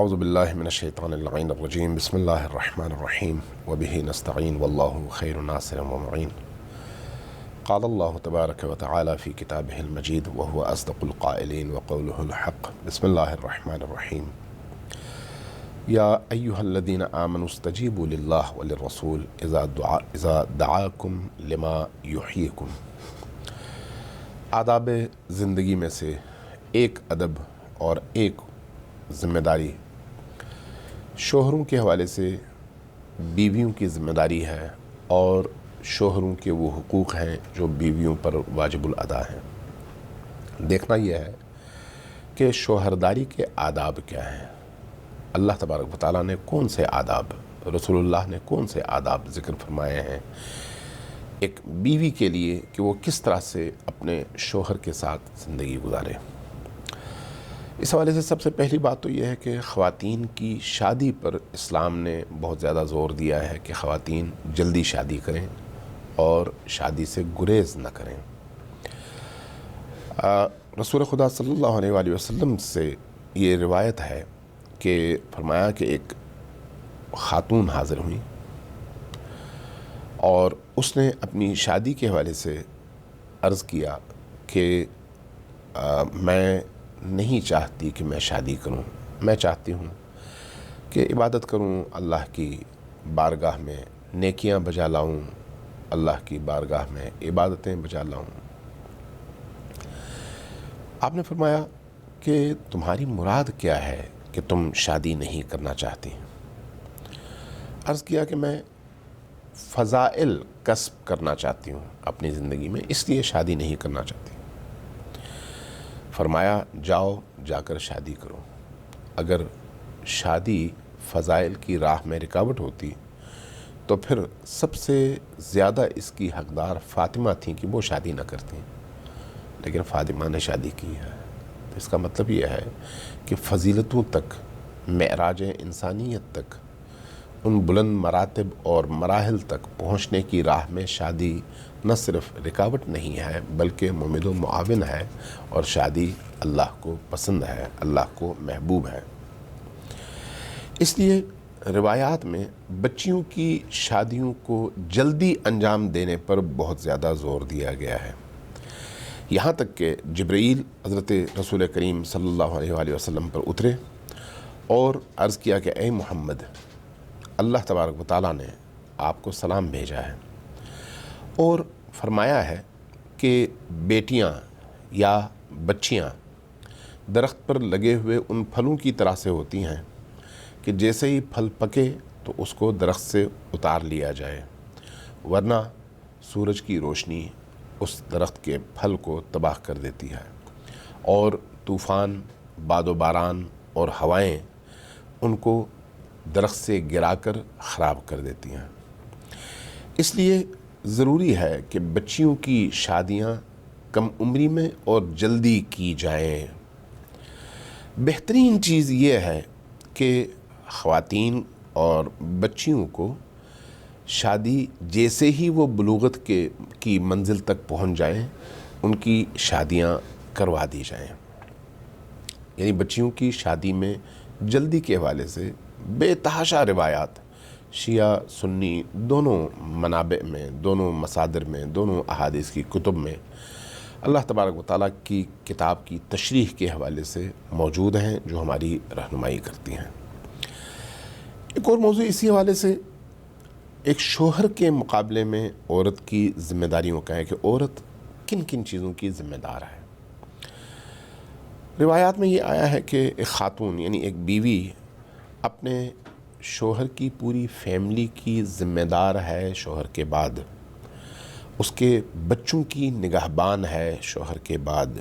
اعوذ باللہ من الشیطان اللعین الرجیم بسم اللہ الرحمن الرحیم وبہ نستعین واللہ خیر ناصر ومعین قال اللہ تبارک وتعالی فی کتابہ المجید وہو اصدق القائلین وقولہ الحق بسم اللہ الرحمن الرحیم یا ایہا الذین آمنوا استجیبوا للہ وللرسول اذا دعاکم لما یحییکم۔ آداب زندگی میں سے ایک ادب اور ایک ذمہ داری شوہروں کے حوالے سے بیویوں کی ذمہ داری ہے، اور شوہروں کے وہ حقوق ہیں جو بیویوں پر واجب الادا ہیں۔ دیکھنا یہ ہے کہ شوہرداری کے آداب کیا ہیں، اللہ تبارک و تعالیٰ نے کون سے آداب، رسول اللہ نے کون سے آداب ذکر فرمائے ہیں ایک بیوی کے لیے کہ وہ کس طرح سے اپنے شوہر کے ساتھ زندگی گزارے۔ اس حوالے سے سب سے پہلی بات تو یہ ہے کہ خواتین کی شادی پر اسلام نے بہت زیادہ زور دیا ہے کہ خواتین جلدی شادی کریں اور شادی سے گریز نہ کریں۔ رسول خدا صلی اللہ علیہ وآلہ وسلم سے یہ روایت ہے کہ فرمایا کہ ایک خاتون حاضر ہوئی اور اس نے اپنی شادی کے حوالے سے عرض کیا کہ میں نہیں چاہتی کہ میں شادی کروں، میں چاہتی ہوں کہ عبادت کروں، اللہ کی بارگاہ میں نیکیاں بجا لاؤں، اللہ کی بارگاہ میں عبادتیں بجا لاؤں۔ آپ نے فرمایا کہ تمہاری مراد کیا ہے کہ تم شادی نہیں کرنا چاہتی؟ عرض کیا کہ میں فضائل کسب کرنا چاہتی ہوں اپنی زندگی میں، اس لیے شادی نہیں کرنا چاہتی۔ فرمایا جاؤ جا کر شادی کرو۔ اگر شادی فضائل کی راہ میں رکاوٹ ہوتی تو پھر سب سے زیادہ اس کی حقدار فاطمہ تھیں کہ وہ شادی نہ کرتیں، لیکن فاطمہ نے شادی کی ہے۔ اس کا مطلب یہ ہے کہ فضیلتوں تک، معراج انسانیت تک، ان بلند مراتب اور مراحل تک پہنچنے کی راہ میں شادی نہ صرف رکاوٹ نہیں ہے بلکہ ممد و معاون ہے، اور شادی اللہ کو پسند ہے، اللہ کو محبوب ہے۔ اس لیے روایات میں بچیوں کی شادیوں کو جلدی انجام دینے پر بہت زیادہ زور دیا گیا ہے، یہاں تک کہ جبرائیل حضرت رسول کریم صلی اللہ علیہ وآلہ وسلم پر اترے اور عرض کیا کہ اے محمد، اللہ تبارک و تعالیٰ نے آپ کو سلام بھیجا ہے اور فرمایا ہے کہ بیٹیاں یا بچیاں درخت پر لگے ہوئے ان پھلوں کی طرح سے ہوتی ہیں کہ جیسے ہی پھل پکے تو اس کو درخت سے اتار لیا جائے، ورنہ سورج کی روشنی اس درخت کے پھل کو تباہ کر دیتی ہے، اور طوفان، باد و باران اور ہوائیں ان کو درخت سے گرا کر خراب کر دیتی ہیں۔ اس لیے ضروری ہے کہ بچیوں کی شادیاں کم عمری میں اور جلدی کی جائیں۔ بہترین چیز یہ ہے کہ خواتین اور بچیوں کو شادی جیسے ہی وہ بلوغت کی منزل تک پہنچ جائیں ان کی شادیاں کروا دی جائیں۔ یعنی بچیوں کی شادی میں جلدی کے حوالے سے بے تحاشا روایات شیعہ سنی دونوں منابع میں، دونوں مصادر میں، دونوں احادیث کی کتب میں اللہ تبارک و تعالیٰ کی کتاب کی تشریح کے حوالے سے موجود ہیں جو ہماری رہنمائی کرتی ہیں۔ ایک اور موضوع اسی حوالے سے ایک شوہر کے مقابلے میں عورت کی ذمہ داریوں کا ہے کہ عورت کن کن چیزوں کی ذمہ دار ہے۔ روایات میں یہ آیا ہے کہ ایک خاتون یعنی ایک بیوی اپنے شوہر کی پوری فیملی کی ذمہ دار ہے شوہر کے بعد، اس کے بچوں کی نگہبان ہے شوہر کے بعد،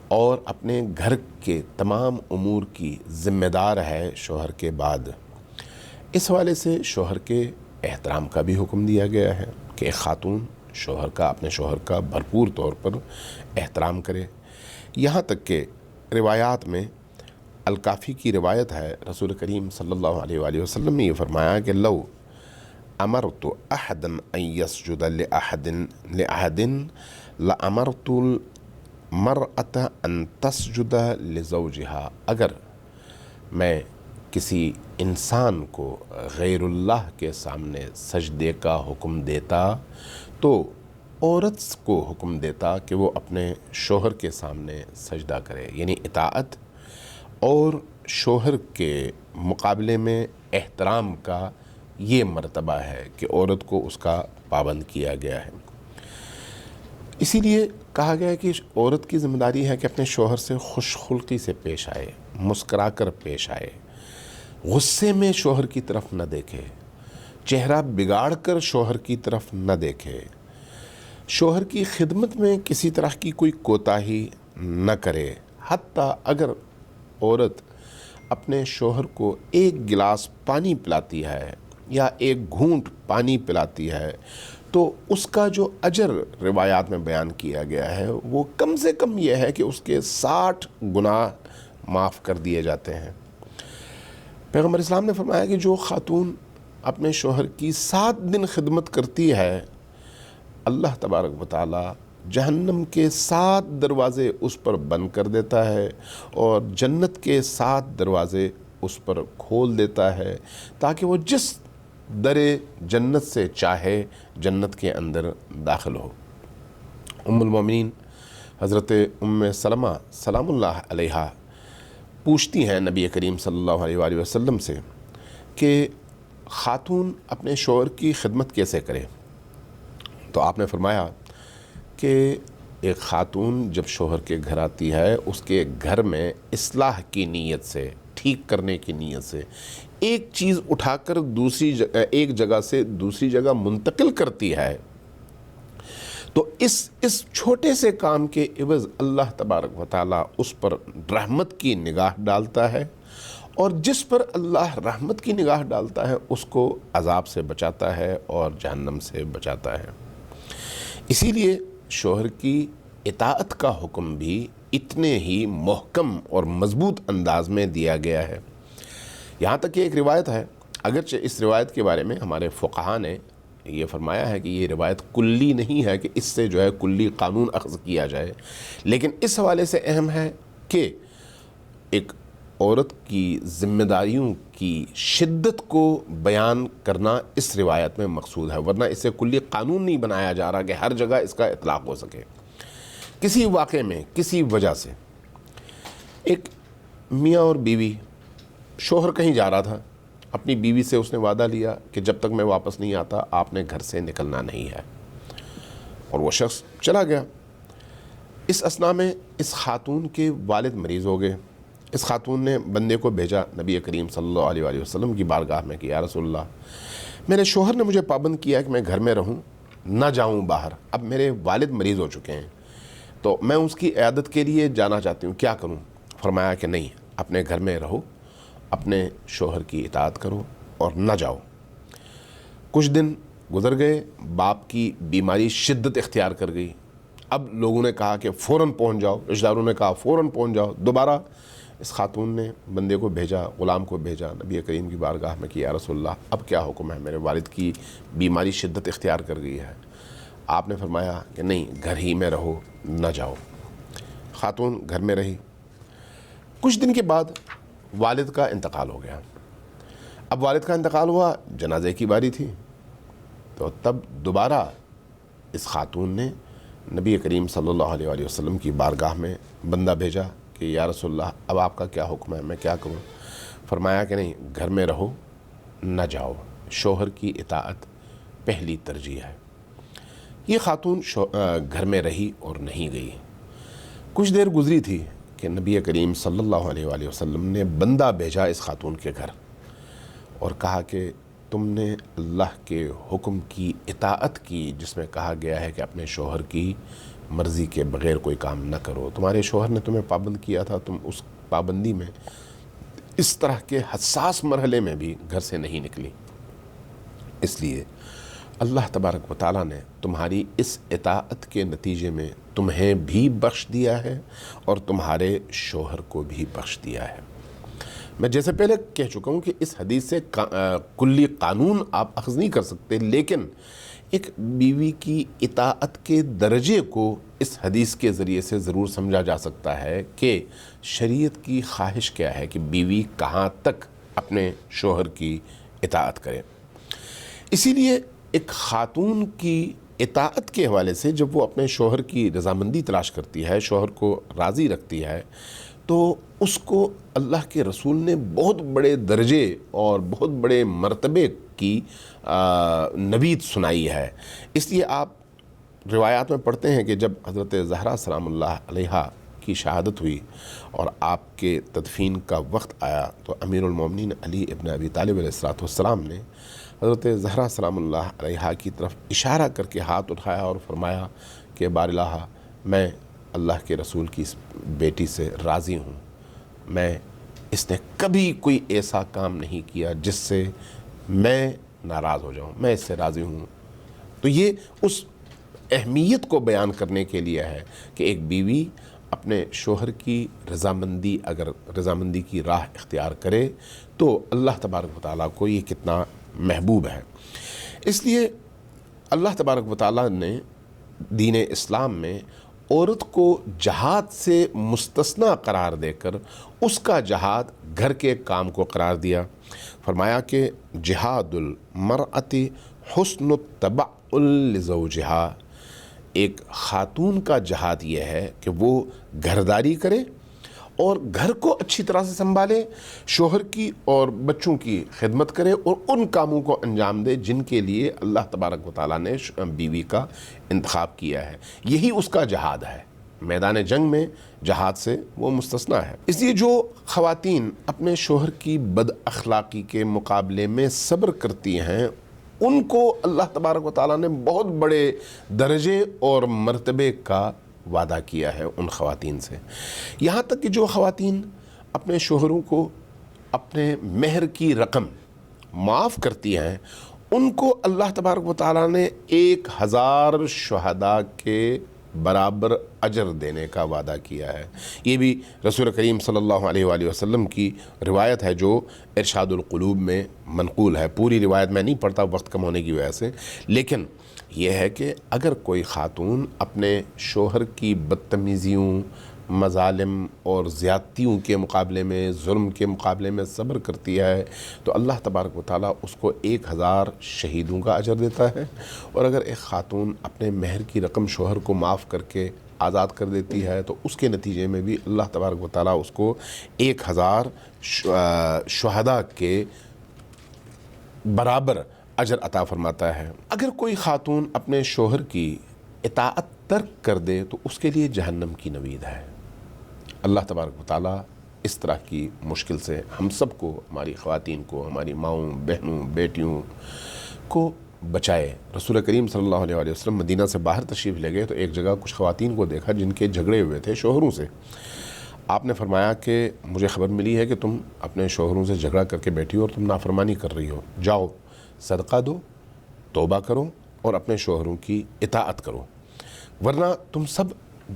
اور اپنے گھر کے تمام امور کی ذمہ دار ہے شوہر کے بعد۔ اس حوالے سے شوہر کے احترام کا بھی حکم دیا گیا ہے کہ ایک خاتون اپنے شوہر کا بھرپور طور پر احترام کرے، یہاں تک کہ روایات میں الکافی کی روایت ہے، رسول کریم صلی اللہ علیہ وآلہ وسلم نے یہ فرمایا کہ لو امرت احدا ان یسجد لأحد لامرت المرأة ان تسجد لزوجها۔ اگر میں کسی انسان کو غیر اللہ کے سامنے سجدے کا حکم دیتا تو عورت کو حکم دیتا کہ وہ اپنے شوہر کے سامنے سجدہ کرے، یعنی اطاعت اور شوہر کے مقابلے میں احترام کا یہ مرتبہ ہے کہ عورت کو اس کا پابند کیا گیا ہے۔ اسی لیے کہا گیا ہے کہ عورت کی ذمہ داری ہے کہ اپنے شوہر سے خوش خلقی سے پیش آئے، مسکرا کر پیش آئے، غصے میں شوہر کی طرف نہ دیکھے، چہرہ بگاڑ کر شوہر کی طرف نہ دیکھے، شوہر کی خدمت میں کسی طرح کی کوئی کوتاہی نہ کرے۔ حتیٰ اگر عورت اپنے شوہر کو ایک گلاس پانی پلاتی ہے یا ایک گھونٹ پانی پلاتی ہے تو اس کا جو اجر روایات میں بیان کیا گیا ہے وہ کم سے کم یہ ہے کہ اس کے 60 گناہ معاف کر دیے جاتے ہیں۔ پیغمبر اسلام نے فرمایا کہ جو خاتون اپنے شوہر کی 7 دن خدمت کرتی ہے، اللہ تبارک و تعالی جہنم کے 7 دروازے اس پر بند کر دیتا ہے اور جنت کے 7 دروازے اس پر کھول دیتا ہے تاکہ وہ جس در جنت سے چاہے جنت کے اندر داخل ہو۔ ام المومنین حضرت ام سلمہ سلام اللہ علیہا پوچھتی ہیں نبی کریم صلی اللہ علیہ وآلہ وسلم سے کہ خاتون اپنے شوہر کی خدمت کیسے کرے؟ تو آپ نے فرمایا کہ ایک خاتون جب شوہر کے گھر آتی ہے اس کے گھر میں اصلاح کی نیت سے، ٹھیک کرنے کی نیت سے ایک چیز اٹھا کر ایک جگہ سے دوسری جگہ منتقل کرتی ہے تو اس چھوٹے سے کام کے عوض اللہ تبارک و تعالی اس پر رحمت کی نگاہ ڈالتا ہے، اور جس پر اللہ رحمت کی نگاہ ڈالتا ہے اس کو عذاب سے بچاتا ہے اور جہنم سے بچاتا ہے۔ اسی لیے شوہر کی اطاعت کا حکم بھی اتنے ہی محکم اور مضبوط انداز میں دیا گیا ہے۔ یہاں تک کہ ایک روایت ہے، اگرچہ اس روایت کے بارے میں ہمارے فقہا نے یہ فرمایا ہے کہ یہ روایت کلی نہیں ہے کہ اس سے جو ہے کلی قانون اخذ کیا جائے، لیکن اس حوالے سے اہم ہے کہ ایک عورت کی ذمہ داریوں کی شدت کو بیان کرنا اس روایت میں مقصود ہے، ورنہ اسے کلی قانون نہیں بنایا جا رہا کہ ہر جگہ اس کا اطلاق ہو سکے۔ کسی واقعے میں کسی وجہ سے ایک میاں اور بیوی، شوہر کہیں جا رہا تھا، اپنی بیوی سے اس نے وعدہ لیا کہ جب تک میں واپس نہیں آتا آپ نے گھر سے نکلنا نہیں ہے، اور وہ شخص چلا گیا۔ اس اثناء میں اس خاتون کے والد مریض ہو گئے۔ اس خاتون نے بندے کو بھیجا نبی کریم صلی اللہ علیہ وآلہ وسلم کی بارگاہ میں کہ یا رسول اللہ، میرے شوہر نے مجھے پابند کیا کہ میں گھر میں رہوں، نہ جاؤں باہر، اب میرے والد مریض ہو چکے ہیں تو میں اس کی عیادت کے لیے جانا چاہتی ہوں، کیا کروں؟ فرمایا کہ نہیں، اپنے گھر میں رہو، اپنے شوہر کی اطاعت کرو اور نہ جاؤ۔ کچھ دن گزر گئے، باپ کی بیماری شدت اختیار کر گئی۔ اب لوگوں نے کہا کہ فوراً پہنچ جاؤ، رشتہ داروں نے کہا فوراً پہنچ جاؤ۔ دوبارہ اس خاتون نے بندے کو بھیجا، غلام کو بھیجا نبی کریم کی بارگاہ میں کہ یا رسول اللہ اب کیا حکم ہے، میرے والد کی بیماری شدت اختیار کر گئی ہے۔ آپ نے فرمایا کہ نہیں، گھر ہی میں رہو، نہ جاؤ۔ خاتون گھر میں رہی۔ کچھ دن کے بعد والد کا انتقال ہو گیا۔ اب والد کا انتقال ہوا، جنازے کی باری تھی، تو تب دوبارہ اس خاتون نے نبی کریم صلی اللہ علیہ وآلہ وسلم کی بارگاہ میں بندہ بھیجا کہ یا رسول اللہ اب آپ کا کیا حکم ہے، میں کیا کروں؟ فرمایا کہ نہیں، گھر میں رہو، نہ جاؤ، شوہر کی اطاعت پہلی ترجیح ہے۔ یہ خاتون گھر میں رہی اور نہیں گئی۔ کچھ دیر گزری تھی کہ نبی کریم صلی اللہ علیہ وآلہ وسلم نے بندہ بھیجا اس خاتون کے گھر اور کہا کہ تم نے اللہ کے حکم کی اطاعت کی جس میں کہا گیا ہے کہ اپنے شوہر کی مرضی کے بغیر کوئی کام نہ کرو۔ تمہارے شوہر نے تمہیں پابند کیا تھا، تم اس پابندی میں اس طرح کے حساس مرحلے میں بھی گھر سے نہیں نکلی، اس لیے اللہ تبارک و تعالیٰ نے تمہاری اس اطاعت کے نتیجے میں تمہیں بھی بخش دیا ہے اور تمہارے شوہر کو بھی بخش دیا ہے۔ میں جیسے پہلے کہہ چکا ہوں کہ اس حدیث سے کلی قانون آپ اخذ نہیں کر سکتے، لیکن ایک بیوی کی اطاعت کے درجے کو اس حدیث کے ذریعے سے ضرور سمجھا جا سکتا ہے کہ شریعت کی خواہش کیا ہے کہ بیوی کہاں تک اپنے شوہر کی اطاعت کرے۔ اسی لیے ایک خاتون کی اطاعت کے حوالے سے جب وہ اپنے شوہر کی رضامندی تلاش کرتی ہے، شوہر کو راضی رکھتی ہے، تو اس کو اللہ کے رسول نے بہت بڑے درجے اور بہت بڑے مرتبے کی نوید سنائی ہے۔ اس لیے آپ روایات میں پڑھتے ہیں کہ جب حضرت زہرا سلام اللہ علیہا کی شہادت ہوئی اور آپ کے تدفین کا وقت آیا تو امیر المومنین علی ابن ابی طالب علیہ السلام نے حضرت زہرا سلام اللہ علیہا کی طرف اشارہ کر کے ہاتھ اٹھایا اور فرمایا کہ بار الہ، میں اللہ کے رسول کی اس بیٹی سے راضی ہوں، اس نے کبھی کوئی ایسا کام نہیں کیا جس سے میں ناراض ہو جاؤں، میں اس سے راضی ہوں۔ تو یہ اس اہمیت کو بیان کرنے کے لیے ہے کہ ایک بیوی اپنے شوہر کی رضامندی کی راہ اختیار کرے تو اللہ تبارک و تعالیٰ کو یہ کتنا محبوب ہے۔ اس لیے اللہ تبارک و تعالیٰ نے دین اسلام میں عورت کو جہاد سے مستثنیٰ قرار دے کر اس کا جہاد گھر کے کام کو قرار دیا۔ فرمایا کہ جہاد المرأۃ حسن التبع لزوجہا، ایک خاتون کا جہاد یہ ہے کہ وہ گھرداری کرے اور گھر کو اچھی طرح سے سنبھالے، شوہر کی اور بچوں کی خدمت کرے اور ان کاموں کو انجام دے جن کے لیے اللہ تبارک و تعالیٰ نے بیوی کا انتخاب کیا ہے۔ یہی اس کا جہاد ہے، میدان جنگ میں جہاد سے وہ مستثنیٰ ہے۔ اس لیے جو خواتین اپنے شوہر کی بد اخلاقی کے مقابلے میں صبر کرتی ہیں ان کو اللہ تبارک و تعالیٰ نے بہت بڑے درجے اور مرتبے کا وعدہ کیا ہے ان خواتین سے۔ یہاں تک کہ جو خواتین اپنے شوہروں کو اپنے مہر کی رقم معاف کرتی ہیں ان کو اللہ تبارک و تعالیٰ نے 1000 شہداء کے برابر اجر دینے کا وعدہ کیا ہے۔ یہ بھی رسول کریم صلی اللہ علیہ وآلہ وسلم کی روایت ہے جو ارشاد القلوب میں منقول ہے۔ پوری روایت میں نہیں پڑھتا وقت کم ہونے کی وجہ سے، لیکن یہ ہے کہ اگر کوئی خاتون اپنے شوہر کی بدتمیزیوں، مظالم اور زیادتیوں کے مقابلے میں، ظلم کے مقابلے میں صبر کرتی ہے تو اللہ تبارک و تعالیٰ اس کو 1000 شہیدوں کا اجر دیتا ہے۔ اور اگر ایک خاتون اپنے مہر کی رقم شوہر کو معاف کر کے آزاد کر دیتی ہے تو اس کے نتیجے میں بھی اللہ تبارک و تعالیٰ اس کو 1000 شہداء کے برابر اجر عطا فرماتا ہے۔ اگر کوئی خاتون اپنے شوہر کی اطاعت ترک کر دے تو اس کے لیے جہنم کی نوید ہے۔ اللہ تبارک و تعالیٰ اس طرح کی مشکل سے ہم سب کو، ہماری خواتین کو، ہماری ماؤں، بہنوں، بیٹیوں کو بچائے۔ رسول کریم صلی اللہ علیہ وآلہ وسلم مدینہ سے باہر تشریف لے گئے تو ایک جگہ کچھ خواتین کو دیکھا جن کے جھگڑے ہوئے تھے شوہروں سے۔ آپ نے فرمایا کہ مجھے خبر ملی ہے کہ تم اپنے شوہروں سے جھگڑا کر کے بیٹھی ہو اور تم نافرمانی کر رہی ہو، جاؤ صدقہ دو، توبہ کرو اور اپنے شوہروں کی اطاعت کرو، ورنہ تم سب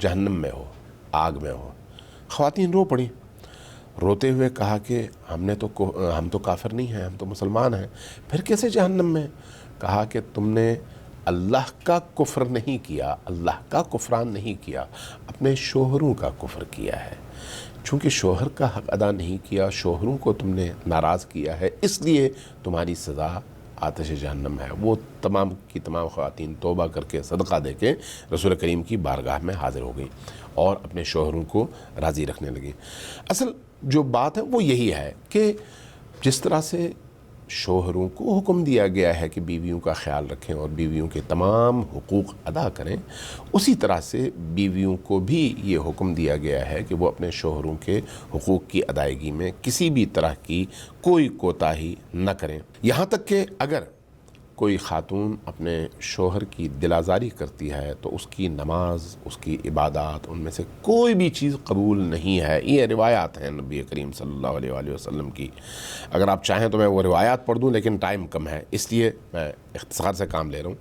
جہنم میں ہو، آگ میں ہو۔ خواتین رو پڑی، روتے ہوئے کہا کہ ہم تو کافر نہیں ہیں، ہم تو مسلمان ہیں، پھر کیسے جہنم میں؟ کہا کہ تم نے اللہ کا کفر نہیں کیا، اللہ کا کفران نہیں کیا، اپنے شوہروں کا کفر کیا ہے۔ چونکہ شوہر کا حق ادا نہیں کیا، شوہروں کو تم نے ناراض کیا ہے، اس لیے تمہاری سزا آتش جہنم ہے۔ وہ تمام کی تمام خواتین توبہ کر کے صدقہ دے کے رسول کریم کی بارگاہ میں حاضر ہو گئی اور اپنے شوہروں کو راضی رکھنے لگی۔ اصل جو بات ہے وہ یہی ہے کہ جس طرح سے شوہروں کو حکم دیا گیا ہے کہ بیویوں کا خیال رکھیں اور بیویوں کے تمام حقوق ادا کریں، اسی طرح سے بیویوں کو بھی یہ حکم دیا گیا ہے کہ وہ اپنے شوہروں کے حقوق کی ادائیگی میں کسی بھی طرح کی کوئی کوتاہی نہ کریں۔ یہاں تک کہ اگر کوئی خاتون اپنے شوہر کی دل آزاری کرتی ہے تو اس کی نماز، اس کی عبادات، ان میں سے کوئی بھی چیز قبول نہیں ہے۔ یہ روایات ہیں نبی کریم صلی اللہ علیہ وآلہ وسلم کی۔ اگر آپ چاہیں تو میں وہ روایات پڑھ دوں، لیکن ٹائم کم ہے اس لیے میں اختصار سے کام لے رہا ہوں۔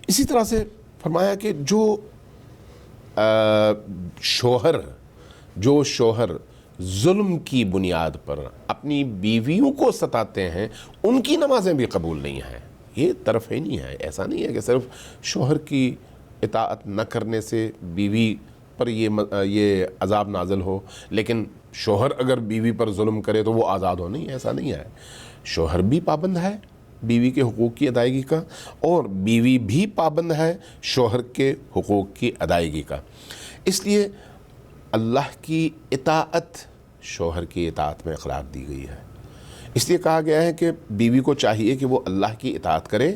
اسی طرح سے فرمایا کہ جو شوہر ظلم کی بنیاد پر اپنی بیویوں کو ستاتے ہیں ان کی نمازیں بھی قبول نہیں ہیں۔ یہ طرف ہی نہیں ہے، ایسا نہیں ہے کہ صرف شوہر کی اطاعت نہ کرنے سے بیوی پر یہ عذاب نازل ہو، لیکن شوہر اگر بیوی پر ظلم کرے تو وہ آزاد ہو، نہیں، ایسا نہیں ہے۔ شوہر بھی پابند ہے بیوی کے حقوق کی ادائیگی کا، اور بیوی بھی پابند ہے شوہر کے حقوق کی ادائیگی کا۔ اس لیے اللہ کی اطاعت شوہر کی اطاعت میں قرار دی گئی ہے۔ اس لیے کہا گیا ہے کہ بیوی کو چاہیے کہ وہ اللہ کی اطاعت کرے،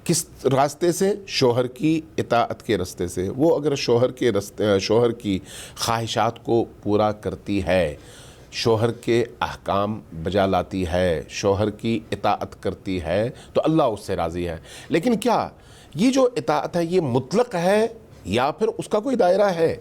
کس راستے سے؟ شوہر کی اطاعت کے راستے سے۔ وہ اگر شوہر کی خواہشات کو پورا کرتی ہے، شوہر کے احکام بجا لاتی ہے، شوہر کی اطاعت کرتی ہے، تو اللہ اس سے راضی ہے۔ لیکن کیا یہ جو اطاعت ہے یہ مطلق ہے یا پھر اس کا کوئی دائرہ ہے؟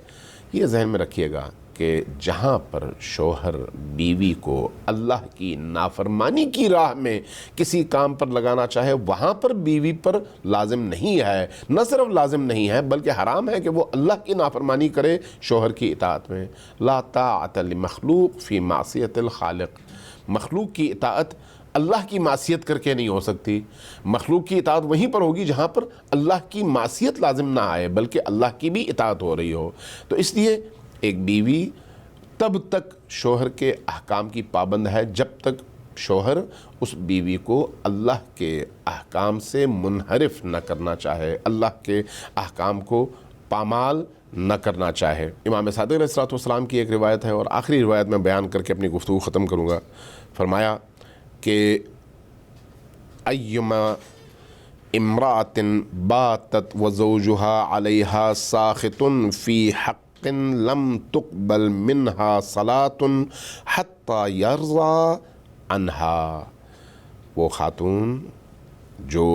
یہ ذہن میں رکھیے گا کہ جہاں پر شوہر بیوی کو اللہ کی نافرمانی کی راہ میں کسی کام پر لگانا چاہے، وہاں پر بیوی پر لازم نہیں ہے، نہ صرف لازم نہیں ہے بلکہ حرام ہے کہ وہ اللہ کی نافرمانی کرے شوہر کی اطاعت میں۔ لا طاعۃ لمخلوق فی معصیۃ الخالق۔ مخلوق کی اطاعت اللہ کی معصیت کر کے نہیں ہو سکتی۔ مخلوق کی اطاعت وہیں پر ہوگی جہاں پر اللہ کی معصیت لازم نہ آئے بلکہ اللہ کی بھی اطاعت ہو رہی ہو۔ تو اس لیے ایک بیوی تب تک شوہر کے احکام کی پابند ہے جب تک شوہر اس بیوی کو اللہ کے احکام سے منحرف نہ کرنا چاہے، اللہ کے احکام کو پامال نہ کرنا چاہے۔ امام صادق علیہ الصلوۃ والسلام کی ایک روایت ہے، اور آخری روایت میں بیان کر کے اپنی گفتگو ختم کروں گا۔ فرمایا کہ ایما امرأۃ باتت وزوجها علیہا ساخط فی حق لم تقبل منها صلاة حتی یرضى عنها۔ وہ خاتون جو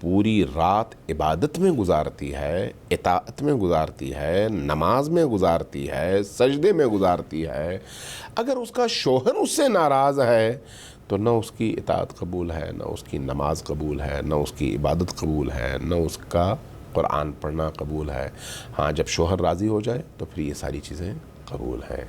پوری رات عبادت میں گزارتی ہے، اطاعت میں گزارتی ہے، نماز میں گزارتی ہے، سجدے میں گزارتی ہے، اگر اس کا شوہر اس سے ناراض ہے تو نہ اس کی اطاعت قبول ہے، نہ اس کی نماز قبول ہے، نہ اس کی عبادت قبول ہے، نہ اس کا قرآن پڑھنا قبول ہے۔ ہاں، جب شوہر راضی ہو جائے تو پھر یہ ساری چیزیں قبول ہیں۔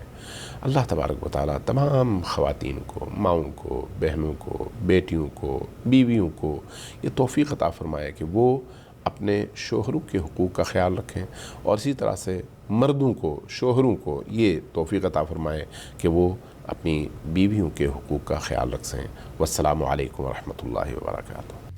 اللہ تبارک و تعالیٰ تمام خواتین کو، ماؤں کو، بہنوں کو، بیٹیوں کو، بیویوں کو یہ توفیق عطا فرمائے کہ وہ اپنے شوہروں کے حقوق کا خیال رکھیں، اور اسی طرح سے مردوں کو، شوہروں کو یہ توفیق عطا فرمائے کہ وہ اپنی بیویوں کے حقوق کا خیال رکھیں۔ والسلام علیکم ورحمۃ اللہ وبرکاتہ۔